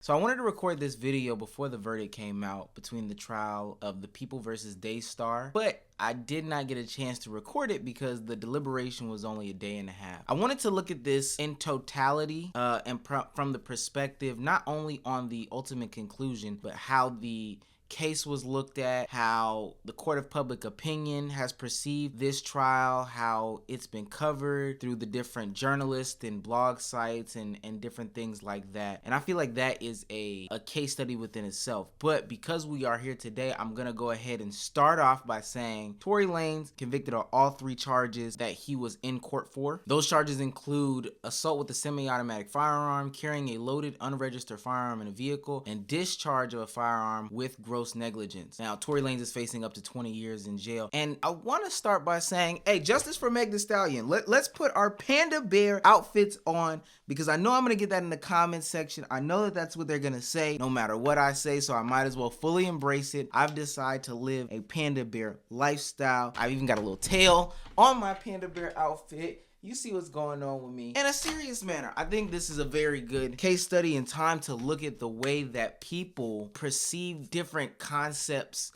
So I wanted to record this video before the verdict came out between the trial of the People versus Daystar, but I did not get a chance to record it because the deliberation was only a day and a half. I wanted to look at this in totality and from the perspective not only on the ultimate conclusion, but how the case was looked at, how the court of public opinion has perceived this trial, how it's been covered through the different journalists and blog sites and different things like that. And I feel like that is a case study within itself. But because we are here today, I'm gonna go ahead and start off by saying Tory Lanez convicted of all 3 charges that he was in court for. Those charges include assault with a semi-automatic firearm, carrying a loaded unregistered firearm in a vehicle, and discharge of a firearm with gross negligence. Now, Tory Lanez is facing up to 20 years in jail. And I want to start by saying, hey, justice for Meg Thee Stallion. Let's put our panda bear outfits on, because I know I'm going to get that in the comments section. I know that that's what they're going to say no matter what I say, so I might as well fully embrace it. I've decided to live a panda bear lifestyle. I've even got a little tail on my panda bear outfit. You see what's going on with me. In a serious manner, I think this is a very good case study and time to look at the way that people perceive different concepts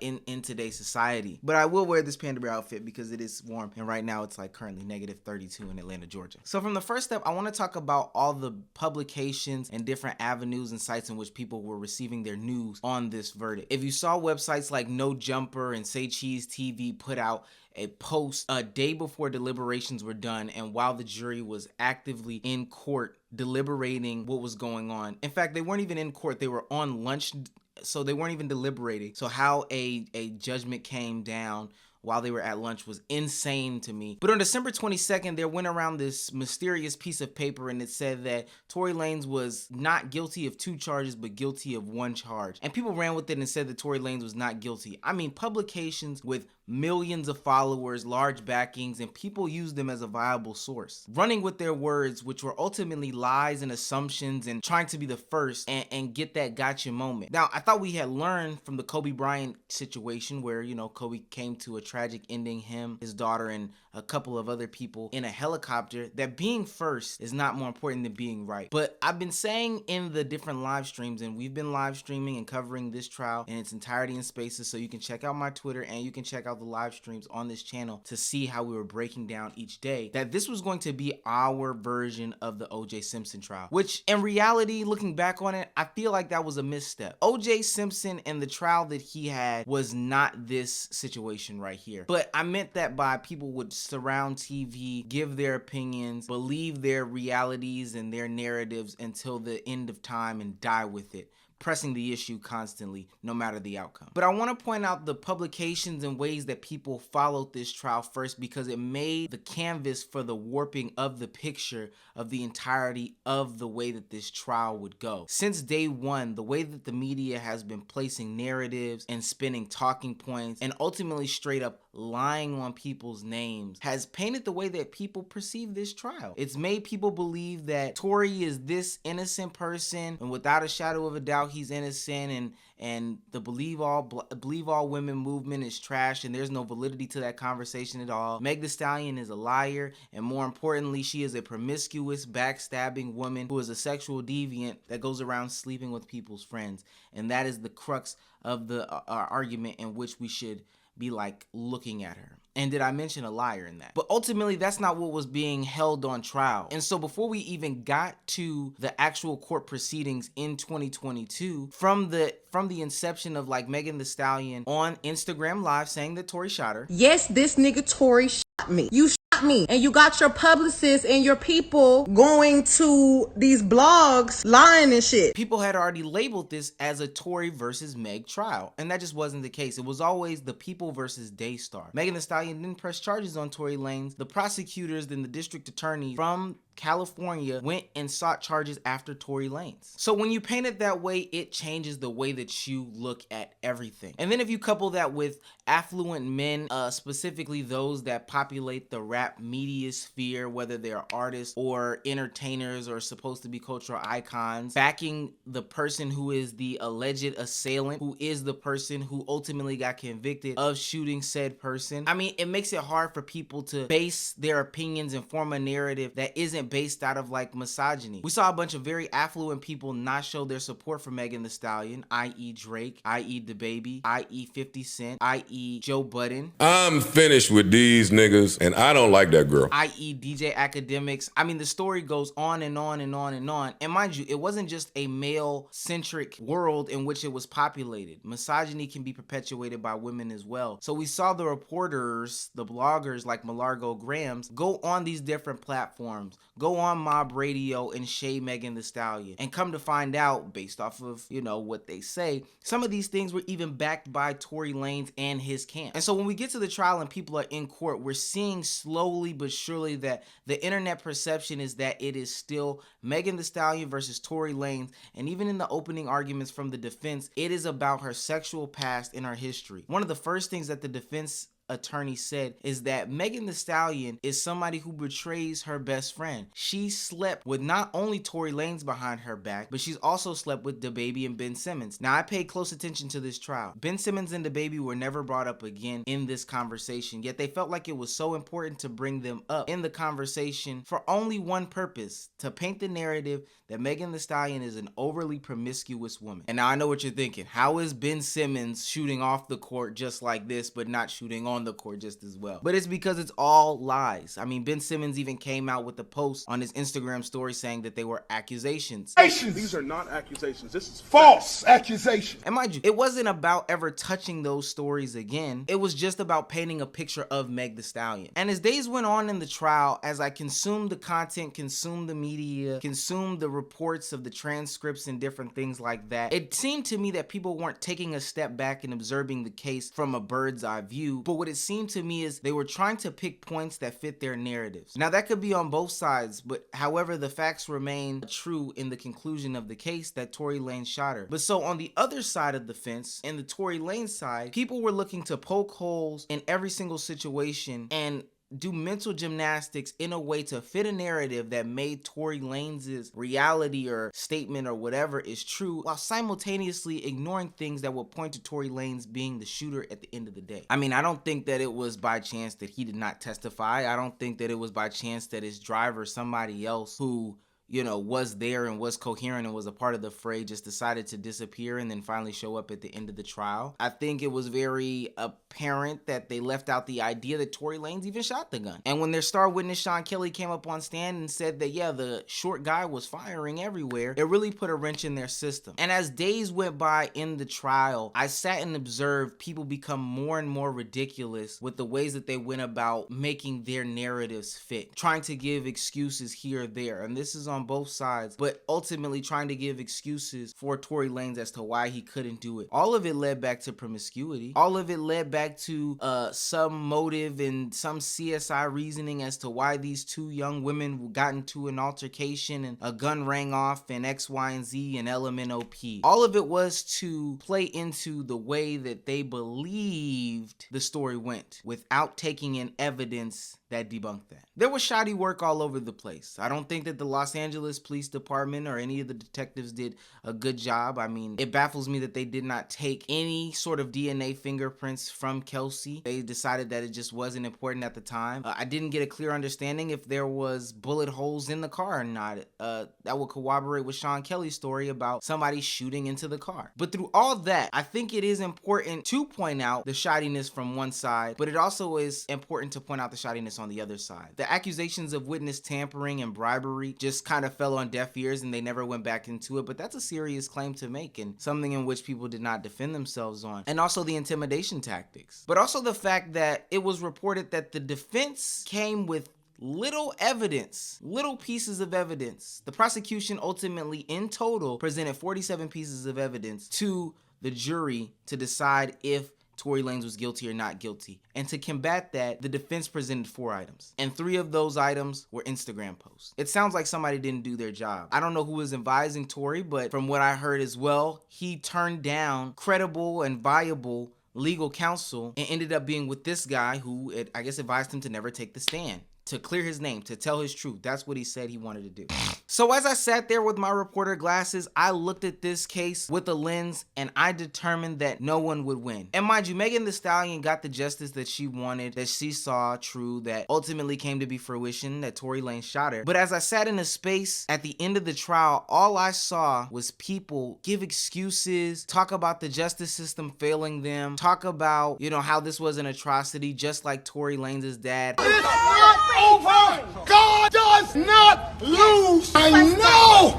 in today's society. But I will wear this panda bear outfit because it is warm, and right now it's like currently -32 in Atlanta, Georgia. So from the first step, I want to talk about all the publications and different avenues and sites in which people were receiving their news on this verdict. If you saw websites like No Jumper and Say Cheese TV put out a post a day before deliberations were done and while the jury was actively in court deliberating what was going on. In fact, they weren't even in court, they were on lunch, so they weren't even deliberating. So how a judgment came down while they were at lunch was insane to me. But on December 22nd, there went around this mysterious piece of paper and it said that Tory Lanez was not guilty of 2 charges, but guilty of 1 charge. And people ran with it and said that Tory Lanez was not guilty. I mean, publications with millions of followers, large backings, and people used them as a viable source, running with their words, which were ultimately lies and assumptions and trying to be the first and get that gotcha moment. Now, I thought we had learned from the Kobe Bryant situation where, you know, Kobe came to a tragic ending, him, his daughter, and a couple of other people in a helicopter, that being first is not more important than being right. But I've been saying in the different live streams, and we've been live streaming and covering this trial in its entirety in spaces, so you can check out my Twitter and you can check out the live streams on this channel to see how we were breaking down each day, that this was going to be our version of the O.J. Simpson trial, which in reality, looking back on it, I feel like that was a misstep. O.J. Simpson and the trial that he had was not this situation right here. But I meant that by people would surround TV, give their opinions, believe their realities and their narratives until the end of time and die with it, pressing the issue constantly, no matter the outcome. But I want to point out the publications and ways that people followed this trial first, because it made the canvas for the warping of the picture of the entirety of the way that this trial would go. Since day one, the way that the media has been placing narratives and spinning talking points and ultimately straight up lying on people's names has painted the way that people perceive this trial. It's made people believe that Tory is this innocent person, and without a shadow of a doubt, he's innocent, and the believe all women movement is trash, and there's no validity to that conversation at all. Meg Thee Stallion is a liar, and more importantly, she is a promiscuous, backstabbing woman who is a sexual deviant that goes around sleeping with people's friends, and that is the crux of the argument in which we should be like looking at her. And did I mention a liar in that? But ultimately, that's not what was being held on trial. And so before we even got to the actual court proceedings in 2022, from the inception of like Megan Thee Stallion on Instagram Live saying that Tory shot her. Yes, this nigga Tory shot me. You shot me. And you got your publicists and your people going to these blogs lying and shit. People had already labeled this as a Tory versus Meg trial, and that just wasn't the case. It was always the People versus Daystar. Megan Thee Stallion didn't press charges on Tory Lanez. The prosecutors and the district attorney from California went and sought charges after Tory Lanez. So when you paint it that way, it changes the way that you look at everything. And then if you couple that with affluent men, specifically those that populate the rap media sphere, whether they're artists or entertainers or supposed to be cultural icons, backing the person who is the alleged assailant, who is the person who ultimately got convicted of shooting said person. I mean, it makes it hard for people to base their opinions and form a narrative that isn't it based out of like misogyny. We saw a bunch of very affluent people not show their support for Megan Thee Stallion, i.e. Drake, i.e. DaBaby, i.e. 50 Cent, i.e. Joe Budden. I'm finished with these niggas, and I don't like that girl. i.e. DJ Academics. I mean, the story goes on and on and on and on. And mind you, it wasn't just a male-centric world in which it was populated. Misogyny can be perpetuated by women as well. So we saw the reporters, the bloggers like Malargo Grams, go on these different platforms, go on Mob Radio and shade Megan Thee Stallion. And come to find out, based off of, you know, what they say, some of these things were even backed by Tory Lanez and his camp. And so when we get to the trial and people are in court, we're seeing slowly but surely that the internet perception is that it is still Megan Thee Stallion versus Tory Lanez. And even in the opening arguments from the defense, it is about her sexual past and her history. One of the first things that the defense attorney said is that Megan Thee Stallion is somebody who betrays her best friend. She slept with not only Tory Lanez behind her back, but she's also slept with DaBaby and Ben Simmons. Now, I paid close attention to this trial. Ben Simmons and DaBaby were never brought up again in this conversation, yet they felt like it was so important to bring them up in the conversation for only one purpose: to paint the narrative that Megan Thee Stallion is an overly promiscuous woman. And now I know what you're thinking. How is Ben Simmons shooting off the court just like this, but not shooting on the court just as well? But it's because it's all lies. I mean, Ben Simmons even came out with a post on his Instagram story saying that they were accusations. These are not accusations. This is false accusation. And mind you, it wasn't about ever touching those stories again. It was just about painting a picture of Meg Thee Stallion. And as days went on in the trial, as I consumed the content, consumed the media, consumed the reports of the transcripts and different things like that, it seemed to me that people weren't taking a step back and observing the case from a bird's eye view. But what it seemed to me is they were trying to pick points that fit their narratives. Now, that could be on both sides, but however, the facts remain true in the conclusion of the case that Tory Lanez shot her. But so on the other side of the fence, in the Tory Lanez side, people were looking to poke holes in every single situation and do mental gymnastics in a way to fit a narrative that made Tory Lanez's reality or statement or whatever is true, while simultaneously ignoring things that will point to Tory Lanez being the shooter at the end of the day. I mean, I don't think that it was by chance that he did not testify. I don't think that it was by chance that his driver, somebody else who, you know, was there and was coherent and was a part of the fray, just decided to disappear and then finally show up at the end of the trial. I think it was very apparent that they left out the idea that Tory Lanez even shot the gun. And when their star witness Sean Kelly came up on stand and said that, yeah, the short guy was firing everywhere, it really put a wrench in their system. And as days went by in the trial, I sat and observed people become more and more ridiculous with the ways that they went about making their narratives fit, trying to give excuses here or there. And this is on both sides, but ultimately trying to give excuses for Tory Lanez as to why he couldn't do it. All of it led back to promiscuity. All of it led back to some motive and some CSI reasoning as to why these two young women got into an altercation and a gun rang off and X, Y, and Z and LMNOP. All of it was to play into the way that they believed the story went without taking in evidence that debunked that. There was shoddy work all over the place. I don't think that the Los Angeles Police Department or any of the detectives did a good job. I mean, it baffles me that they did not take any sort of DNA fingerprints from Kelsey. They decided that it just wasn't important at the time. I didn't get a clear understanding if there was bullet holes in the car or not. That would corroborate with Sean Kelly's story about somebody shooting into the car. But through all that, I think it is important to point out the shoddiness from one side, but it also is important to point out the shoddiness on the other side. The accusations of witness tampering and bribery just kind of fell on deaf ears and they never went back into it, but that's a serious claim to make and something in which people did not defend themselves on. And also the intimidation tactics, but also the fact that it was reported that the defense came with little evidence, little pieces of evidence. The prosecution ultimately in total presented 47 pieces of evidence to the jury to decide if Tory Lanez was guilty or not guilty. And to combat that, the defense presented 4 items. And 3 of those items were Instagram posts. It sounds like somebody didn't do their job. I don't know who was advising Tory, but from what I heard as well, he turned down credible and viable legal counsel and ended up being with this guy who, I guess, advised him to never take the stand. to clear his name, to tell his truth. That's what he said he wanted to do. So as I sat there with my reporter glasses, I looked at this case with a lens and I determined that no one would win. And mind you, Megan Thee Stallion got the justice that she wanted, that she saw true, that ultimately came to be fruition, that Tory Lanez shot her. But as I sat in a space at the end of the trial, all I saw was people give excuses, talk about the justice system failing them, talk about, you know, how this was an atrocity, just like Tory Lanez's dad. It's not over. God does not lose. I know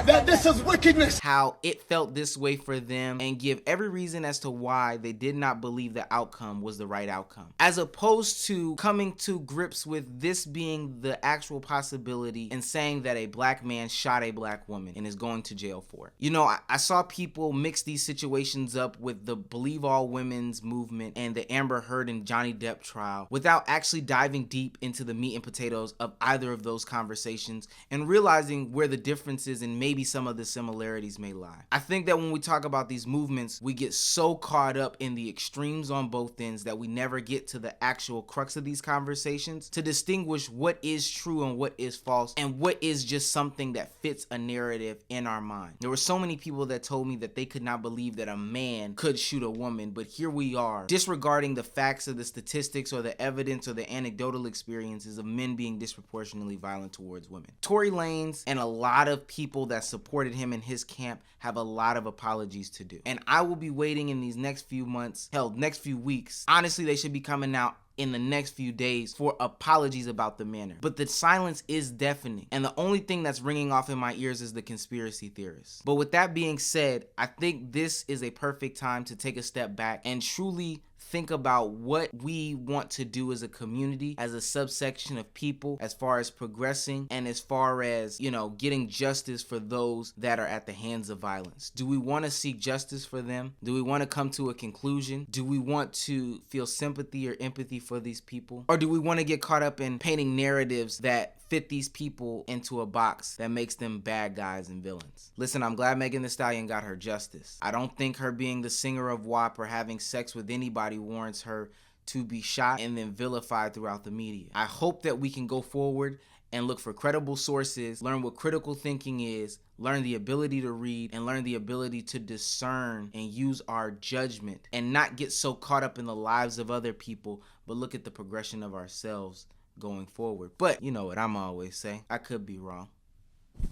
that this is wickedness. How it felt this way for them, and give every reason as to why they did not believe the outcome was the right outcome. As opposed to coming to grips with this being the actual possibility and saying that a black man shot a black woman and is going to jail for it. You know, I saw people mix these situations up with the Believe All Women's movement and the Amber Heard and Johnny Depp trial without actually diving deep into the meat and potatoes of either of those conversations and realizing where the differences and maybe some of the similarities may lie. I think that when we talk about these movements, we get so caught up in the extremes on both ends that we never get to the actual crux of these conversations to distinguish what is true and what is false and what is just something that fits a narrative in our mind. There were so many people that told me that they could not believe that a man could shoot a woman, but here we are, disregarding the facts of the statistics or the evidence or the anecdotal experiences of men being disproportionately violent towards women. Tory Lanez and a lot of people that supported him in his camp have a lot of apologies to do. And I will be waiting in these next few months, hell, next few weeks. Honestly, they should be coming out in the next few days for apologies about the manner. But the silence is deafening, and the only thing that's ringing off in my ears is the conspiracy theorists. But with that being said, I think this is a perfect time to take a step back and truly think about what we want to do as a community, as a subsection of people, as far as progressing and as far as, you know, getting justice for those that are at the hands of violence. Do we want to seek justice for them? Do we want to come to a conclusion? Do we want to feel sympathy or empathy for these people? Or do we want to get caught up in painting narratives that fit these people into a box that makes them bad guys and villains? Listen, I'm glad Megan Thee Stallion got her justice. I don't think her being the singer of WAP or having sex with anybody warrants her to be shot and then vilified throughout the media. I hope that we can go forward and look for credible sources, learn what critical thinking is, learn the ability to read, and learn the ability to discern and use our judgment and not get so caught up in the lives of other people, but look at the progression of ourselves going forward. But you know what I'm always say, I could be wrong.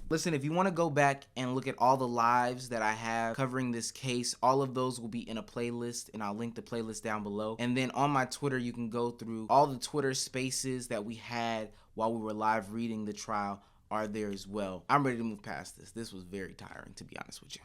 Listen, if you want to go back and look at all the lives that I have covering this case, all of those will be in a playlist, and I'll link the playlist down below. And then on my Twitter, you can go through all the Twitter spaces that we had while we were live reading the trial are there as well. I'm ready to move past this. This was very tiring, to be honest with you.